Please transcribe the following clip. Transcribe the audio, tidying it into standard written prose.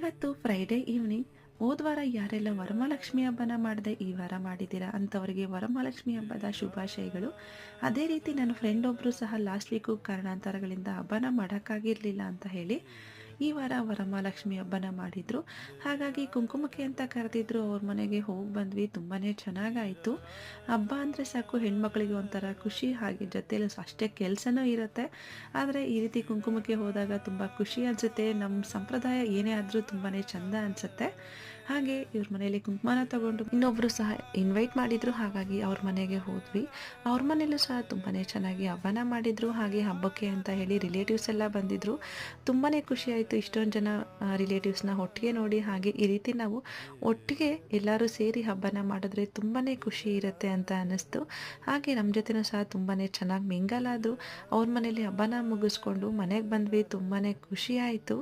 ಇವತ್ತು Friday evening. ಹೋದ ವಾರ ಯಾರೆಲ್ಲ ವರಮಹಾಲಕ್ಷ್ಮಿ ಹಬ್ಬನ ಮಾಡದೆ ಈ ವಾರ ಮಾಡಿದ್ದೀರಾ ಅಂಥವರಿಗೆ ವರಮಹಾಲಕ್ಷ್ಮಿ ಹಬ್ಬದ ಶುಭಾಶಯಗಳು. ಅದೇ ರೀತಿ ನನ್ನ ಫ್ರೆಂಡ್ ಒಬ್ಬರು ಸಹ ಲಾಸ್ಟ್ ವೀಕು ಕಾರಣಾಂತರಗಳಿಂದ ಹಬ್ಬನ ಮಾಡೋಕ್ಕಾಗಿರಲಿಲ್ಲ ಅಂತ ಹೇಳಿ ಈ ವಾರ ವರಮಹಾಲಕ್ಷ್ಮಿ ಹಬ್ಬನ ಮಾಡಿದರು. ಹಾಗಾಗಿ ಕುಂಕುಮಕ್ಕೆ ಅಂತ ಕರೆದಿದ್ರು, ಅವ್ರ ಮನೆಗೆ ಹೋಗಿ ಬಂದ್ವಿ. ತುಂಬಾ ಚೆನ್ನಾಗಾಯಿತು. ಹಬ್ಬ ಅಂದರೆ ಸಾಕು ಹೆಣ್ಮಕ್ಳಿಗೆ ಒಂಥರ ಖುಷಿ, ಹಾಗೆ ಜೊತೆಲಿ ಅಷ್ಟೇ ಕೆಲಸನೂ ಇರುತ್ತೆ. ಆದರೆ ಈ ರೀತಿ ಕುಂಕುಮಕ್ಕೆ ಹೋದಾಗ ತುಂಬ ಖುಷಿ ಅನಿಸುತ್ತೆ. ನಮ್ಮ ಸಂಪ್ರದಾಯ ಏನೇ ಆದರೂ ತುಂಬಾ ಚೆಂದ ಅನಿಸುತ್ತೆ. ಹಾಗೆ ಇವ್ರ ಮನೆಯಲ್ಲಿ ಕುಂಕುಮನ ತಗೊಂಡು ಇನ್ನೊಬ್ಬರು ಸಹ ಇನ್ವೈಟ್ ಮಾಡಿದರು, ಹಾಗಾಗಿ ಅವ್ರ ಮನೆಗೆ ಹೋದ್ವಿ. ಅವ್ರ ಮನೆಯಲ್ಲೂ ಸಹ ತುಂಬಾ ಚೆನ್ನಾಗಿ ಹಬ್ಬನ ಮಾಡಿದರು. ಹಾಗೆ ಹಬ್ಬಕ್ಕೆ ಅಂತ ಹೇಳಿ ರಿಲೇಟಿವ್ಸ್ ಎಲ್ಲ ಬಂದಿದ್ದರು. ತುಂಬಾ ಖುಷಿ ಆಯಿತು ಇಷ್ಟೊಂದು ಜನ ರಿಲೇಟಿವ್ಸ್ನ ಒಟ್ಟಿಗೆ ನೋಡಿ. ಹಾಗೆ ಈ ರೀತಿ ನಾವು ಒಟ್ಟಿಗೆ ಎಲ್ಲರೂ ಸೇರಿ ಹಬ್ಬನ ಮಾಡಿದ್ರೆ ತುಂಬಾ ಖುಷಿ ಇರುತ್ತೆ ಅಂತ ಅನ್ನಿಸ್ತು. ಹಾಗೆ ನಮ್ಮ ಜೊತೆನೂ ಸಹ ತುಂಬಾ ಚೆನ್ನಾಗಿ ಮಿಂಗಲ್ ಆದರು. ಅವ್ರ ಮನೇಲಿ ಹಬ್ಬನ ಮುಗಿಸ್ಕೊಂಡು ಮನೆಗೆ ಬಂದ್ವಿ. ತುಂಬಾ ಖುಷಿ ಆಯಿತು.